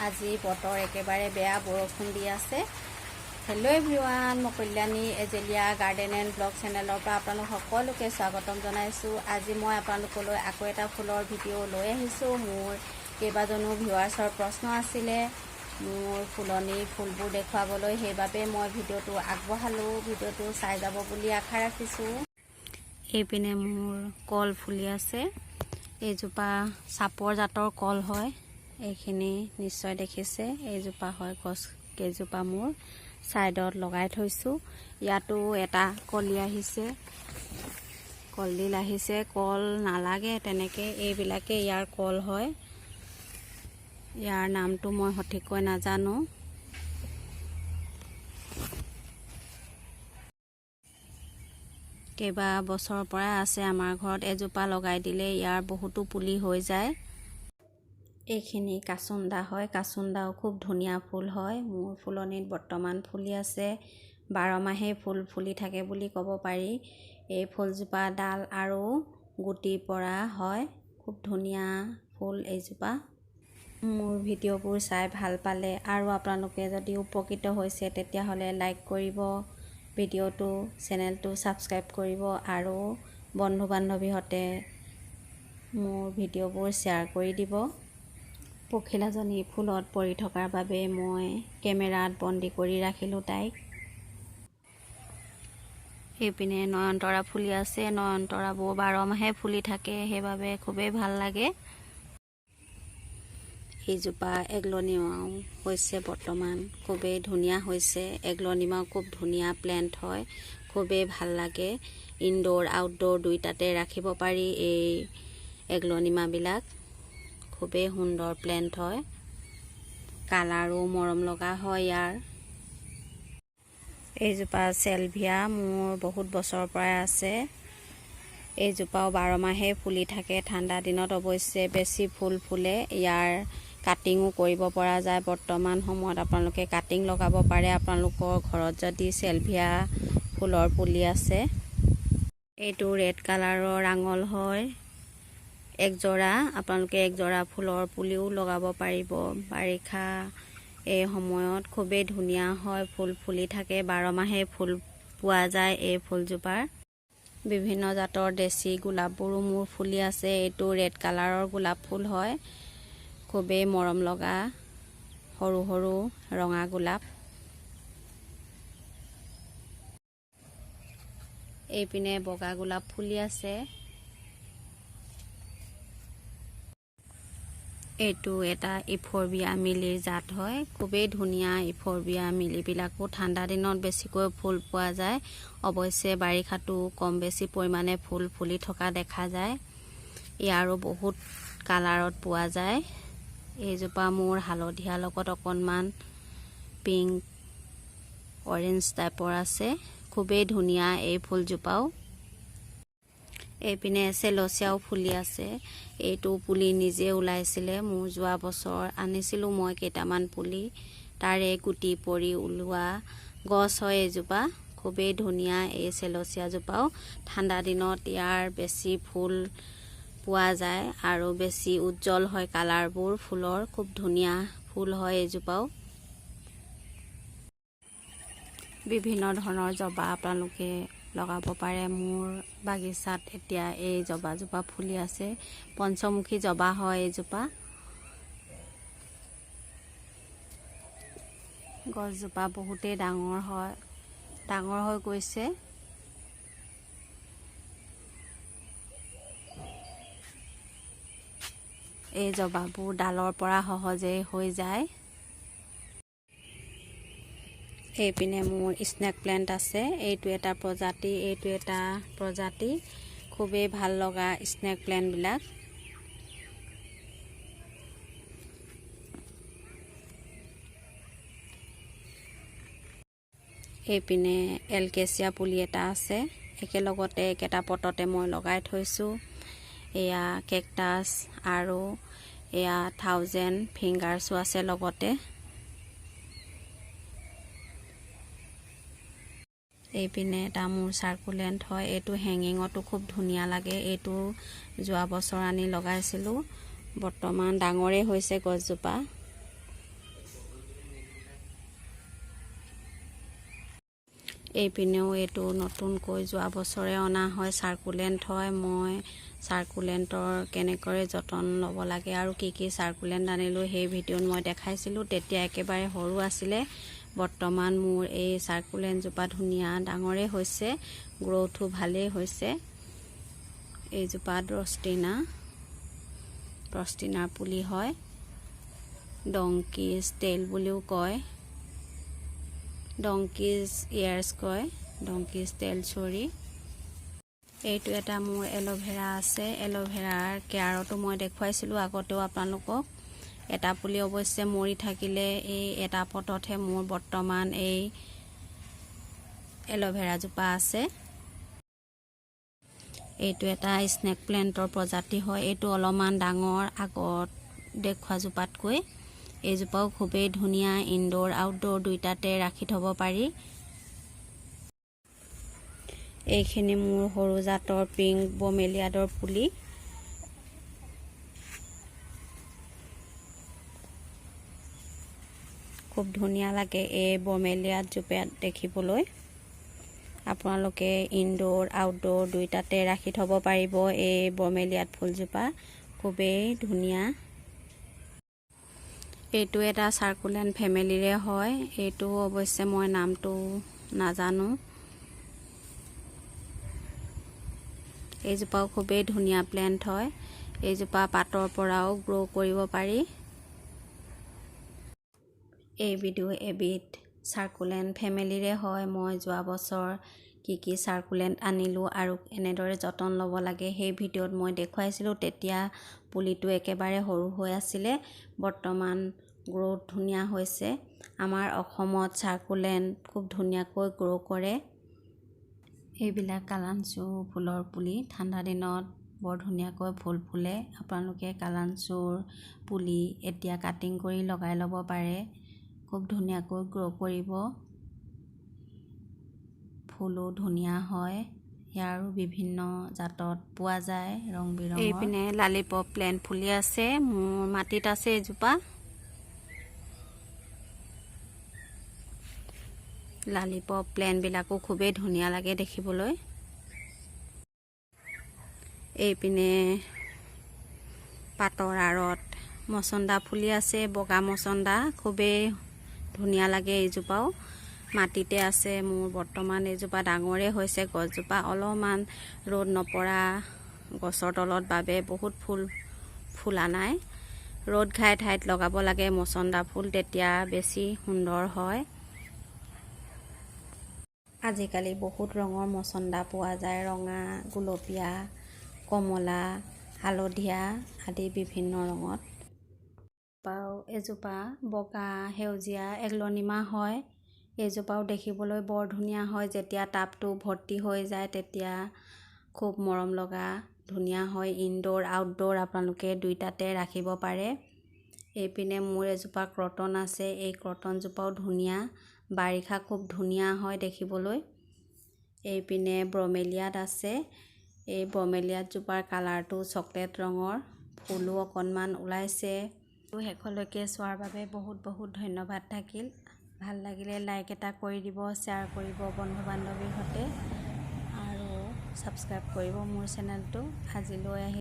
আজি বতৰ একেবাৰে বেয়া বৰষুণ দি আছে। হেল্ল' এভৰিৱান, মই কল্যাণী এজেলিয়া গাৰ্ডেন এণ্ড ব্লগ চেনেলৰ পৰা আপোনালোক সকলোকে স্বাগতম জনাইছোঁ। আজি মই আপোনালোকলৈ আকৌ এটা ফুলৰ ভিডিঅ' লৈ আহিছোঁ। মোৰ কেইবাজনো ভিউৱাৰ্ছৰ প্ৰশ্ন আছিলে মোৰ ফুলনি ফুলবোৰ দেখুৱাবলৈ, সেইবাবে মই ভিডিঅ'টো আগবঢ়ালোঁ। ভিডিঅ'টো চাই যাব বুলি আশা ৰাখিছোঁ। এইপিনে মোৰ কল ফুলি আছে। এইজোপা চাপৰ জাতৰ কল হয়, এইখিনি নিশ্চয় দেখিছে। এইজোপা হয় গছ কেইজোপা মোৰ ছাইডত লগাই থৈছোঁ। ইয়াতো এটা কলি আহিছে, কলডিল আহিছে। কল নালাগে তেনেকৈ, এইবিলাকে ইয়াৰ কল হয়। ইয়াৰ নামটো মই সঠিককৈ নাজানো। কেইবা বছৰৰ পৰা আছে আমাৰ ঘৰত। এজোপা লগাই দিলে ইয়াৰ বহুতো পুলি হৈ যায়। এইখিনি কাচুন্দা হয়, কাচুন্দাও খুব ধুনীয়া ফুল হয়। মোৰ ফুলনিত বৰ্তমান ফুলি আছে। 12 মাহেই ফুল ফুলি থাকে বুলি ক'ব পাৰি। এই ফুলজোপা ডাল আৰু গুটিৰ পৰা হয়। খুব ধুনীয়া ফুল এইজোপা। মোৰ ভিডিঅ'বোৰ চাই ভাল পালে আৰু আপোনালোকে যদি উপকৃত হৈছে তেতিয়াহ'লে লাইক কৰিব, ভিডিঅ'টো চেনেলটো ছাবস্ক্ৰাইব কৰিব আৰু বন্ধু বান্ধৱীহঁতে মোৰ ভিডিঅ'বোৰ শ্বেয়াৰ কৰি দিব। পখিলাজনী ফুলত পৰি থকাৰ বাবে মই কেমেৰাত বন্দী কৰি ৰাখিলোঁ তাইক। এইপিনে নয়নতৰা ফুলি আছে। নয়নতৰাবোৰ 12 মাহে ফুলি থাকে, সেইবাবে খুবেই ভাল লাগে। এইজোপা এগ্লনিমাও হৈছে বৰ্তমান, খুবেই ধুনীয়া হৈছে। এগ্লনিমাও খুব ধুনীয়া প্লেণ্ট হয়, খুবেই ভাল লাগে। ইনডোৰ আউটডোৰ দুইটাতে ৰাখিব পাৰি এই এগ্লনিমাবিলাক। খুবেই সুন্দৰ প্লেণ্ট হয়, কালাৰো মৰম লগা হয় ইয়াৰ। এইজোপা চেলভিয়া মোৰ বহুত বছৰৰ পৰাই আছে। এইজোপাও 12 মাহেই ফুলি থাকে। ঠাণ্ডা দিনত অৱশ্যে বেছি ফুল ফুলে। ইয়াৰ কাটিঙো কৰিব পৰা যায়। বৰ্তমান সময়ত আপোনালোকে কাটিং লগাব পাৰে আপোনালোকৰ ঘৰত যদি চেলভিয়া ফুলৰ পুলি আছে। এইটো ৰেড কালাৰৰ ৰাঙল হয়। একজোৰা আপোনালোকে একজোৰা ফুলৰ পুলিও লগাব পাৰিব। বাৰিষা এই সময়ত খুবেই ধুনীয়া হয়, ফুল ফুলি থাকে। 12 মাহে ফুল পোৱা যায় এই ফুলজোপাৰ। বিভিন্ন জাতৰ দেশী গোলাপবোৰো মোৰ ফুলি আছে। এইটো ৰেড কালাৰৰ গোলাপ ফুল হয়, খুবেই মৰম লগা সৰু সৰু ৰঙা গোলাপ। এইপিনে বগা গোলাপ ফুলি আছে। এইটো এটা ইফৰবিয়া মিলিৰ জাত হয়, খুবেই ধুনীয়া। ইফৰবিয়া মিলিবিলাকো ঠাণ্ডা দিনত বেছিকৈ ফুল পোৱা যায়। অৱশ্যে বাৰিষাতো কম বেছি পৰিমাণে ফুল ফুলি থকা দেখা যায়। ইয়াৰো বহুত কালাৰত পোৱা যায়। এইজোপা মোৰ হালধীয়া লগত অকণমান পিংক অৰেঞ্জ টাইপৰ আছে, খুবেই ধুনীয়া এই ফুলজোপাও। এইপিনে চেলচিয়াও ফুলি আছে। এইটো পুলি নিজে ওলাইছিলে। মোৰ যোৱা বছৰ আনিছিলোঁ মই কেইটামান পুলি, তাৰে গুটি পৰি ওলোৱা গছ হয় এইজোপা। খুবেই ধুনীয়া এই চেলচিয়াজোপাও। ঠাণ্ডা দিনত ইয়াৰ বেছি ফুল পোৱা যায় আৰু বেছি উজ্জ্বল হয় কালাৰবোৰ ফুলৰ। খুব ধুনীয়া ফুল হয় এইজোপাও। বিভিন্ন ধৰণৰ জবা আপোনালোকে লগাব পাৰে। মোৰ বাগিচাত এতিয়া এই জবাজোপা ফুলি আছে। পঞ্চমুখী জবা হয় এইজোপা। গছজোপা বহুতেই ডাঙৰ হয়, ডাঙৰ হৈ গৈছে। এই জবাবোৰ ডালৰ পৰা সহজেই হৈ যায়। এইপিনে মোৰ স্নেক প্লেণ্ট আছে। এইটো এটা প্ৰজাতি, এইটো এটা প্ৰজাতি। খুবেই ভাল লগা স্নেক প্লেণ্টবিলাক। এইপিনে এলকেচিয়া পুলি এটা আছে। একেলগতে একেটা পটতে মই লগাই থৈছোঁ। এয়া কেকটাছ আৰু এয়া 1000 ফিংগাৰ্ছো আছে লগতে। এইপিনে এটা মোৰ চাৰ্কুলেণ্ট হয়। এইটো হেঙিঙতো খুব ধুনীয়া লাগে। এইটো যোৱা বছৰ আনি লগাইছিলোঁ। বৰ্তমান ডাঙৰেই হৈছে গছজোপা। এইপিনেও এইটো নতুনকৈ যোৱা বছৰে অনা হয়, চাৰ্কুলেণ্ট হয়। মই চাৰ্কুলেণ্টৰ কেনেকৈ যতন ল'ব লাগে আৰু কি চাৰ্কুলেণ্ট আনিলোঁ সেই ভিডিঅ'ত মই দেখাইছিলোঁ। তেতিয়া একেবাৰে সৰু আছিলে। বৰ্তমান মোৰ এই চাৰ্কুলেণ্টজোপা ধুনীয়া ডাঙৰে হৈছে, গ্ৰথো ভালেই হৈছে। এইজোপা প্ৰষ্টিনাৰ পুলি হয়, ডংকিজ টেইল বুলিও কয়, ডংকিজ ইয়াৰ্ছ কয়, ডংকিজ টেইল চৰি। এইটো এটা মোৰ এল'ভেৰা আছে। এল'ভেৰাৰ কেয়াৰতো মই দেখুৱাইছিলোঁ আগতেও আপোনালোকক। এটা পুলি অৱশ্যে মৰি থাকিলে, এই এটা পটতহে মোৰ বৰ্তমান এই এল'ভেৰাজোপা আছে। এইটো এটা স্নেক প্লেণ্টৰ প্ৰজাতি হয়। এইটো অলপমান ডাঙৰ আগত দেখুৱাজোপাতকৈ। এইজোপাও খুবেই ধুনীয়া, ইনডোৰ আউটডোৰ দুইটাতে ৰাখি থ'ব পাৰি। এইখিনি মোৰ সৰু জাতৰ পিংক ব্ৰমেলিয়াডৰ পুলি। খুব ধুনীয়া লাগে এই ব্ৰমেলিয়াড জোপা দেখিবলৈ। আপোনালোকে ইনডোৰ আউটডোৰ দুইটাতে ৰাখি থ'ব পাৰিব। এই ব্ৰমেলিয়াড ফুলজোপা খুবেই ধুনীয়া। এইটো এটা চাৰ্কুলেণ্ট ফেমিলিৰে হয়। এইটো অৱশ্যে মই নামটো নাজানো। এইজোপাও খুবেই ধুনীয়া প্লেণ্ট হয়। এইজোপা পাতৰ পৰাও গ্ৰ' কৰিব পাৰি। এইবিধো এবিধ চাৰ্কুলেণ্ট ফেমিলিৰে হয়। মই যোৱা বছৰ কি চাৰ্কুলেণ্ট আনিলোঁ আৰু এনেদৰে যতন ল'ব লাগে সেই ভিডিঅ'ত মই দেখুৱাইছিলোঁ। তেতিয়া পুলিটো একেবাৰে সৰু হৈ আছিলে। বৰ্তমান গ্ৰ'থ ধুনীয়া হৈছে। আমাৰ অসমত চাৰ্কুলেণ্ট খুব ধুনীয়াকৈ গ্ৰ' কৰে। এইবিলাক কালাঞ্চু ফুলৰ পুলি। ঠাণ্ডা দিনত বৰ ধুনীয়াকৈ ফুল ফুলে। আপোনালোকে কালাঞ্চুৰ পুলি এতিয়া কাটিং কৰি লগাই ল'ব পাৰে। খুব ধুনীয়াকৈ গ্ৰ' কৰিব। ফুলো ধুনীয়া হয়। ইয়াৰো বিভিন্ন জাতত পোৱা যায়, ৰং বিৰঙৰ। এইপিনে লালিপপ প্লেণ্ট ফুলি আছে। মোৰ মাটিত আছে এজোপা। লালিপপ প্লেণ্টবিলাকো খুবেই ধুনীয়া লাগে দেখিবলৈ। এইপিনে পাতৰ আঁৰত মচন্দা ফুলি আছে, বগা মচন্দা। খুবেই ধুনীয়া লাগে এইজোপাও। মাটিতে আছে মোৰ বৰ্তমান। এইজোপা ডাঙৰে হৈছে। গছজোপা অলপমান ৰ'দ নপৰা গছৰ তলত বাবে বহুত ফুলা নাই। ৰ'দ ঘাই ঠাইত লগাব লাগে মচন্দা ফুল, তেতিয়া বেছি সুন্দৰ হয়। আজিকালি বহুত ৰঙৰ মচন্দা পোৱা যায়, ৰঙা, গুলপীয়া, কমলা, হালধীয়া আদি বিভিন্ন ৰঙত। এজোপা বগা সেউজীয়া এগ্লনিমা হয়। এইজোপাও দেখিবলৈ বৰ ধুনীয়া হয়। যেতিয়া টাবটো ভৰ্তি হৈ যায় তেতিয়া খুব মৰম লগা ধুনীয়া হয়। ইনডোৰ আউটডোৰ আপোনালোকে দুইটাতে ৰাখিব পাৰে। এইপিনে মোৰ এজোপা ক্ৰটন আছে। এই ক্ৰটনজোপাও ধুনীয়া, বাৰিষা খুব ধুনীয়া হয় দেখিবলৈ। এইপিনে ব্ৰমেলিয়াড আছে। এই ব্ৰমেলিয়াডজোপাৰ কালাৰটো চকলেট ৰঙৰ, ফুলো অকণমান ওলাইছে। শেষলৈকে চোৱাৰ বাবে বহুত ধন্যবাদ থাকিল। ভাল লাগিলে লাইক এটা কৰি দিব, শ্বেয়াৰ কৰিব বন্ধু বান্ধৱীৰ সৈতে আৰু ছাবস্ক্ৰাইব কৰিব মোৰ চেনেলটো। আজিলৈ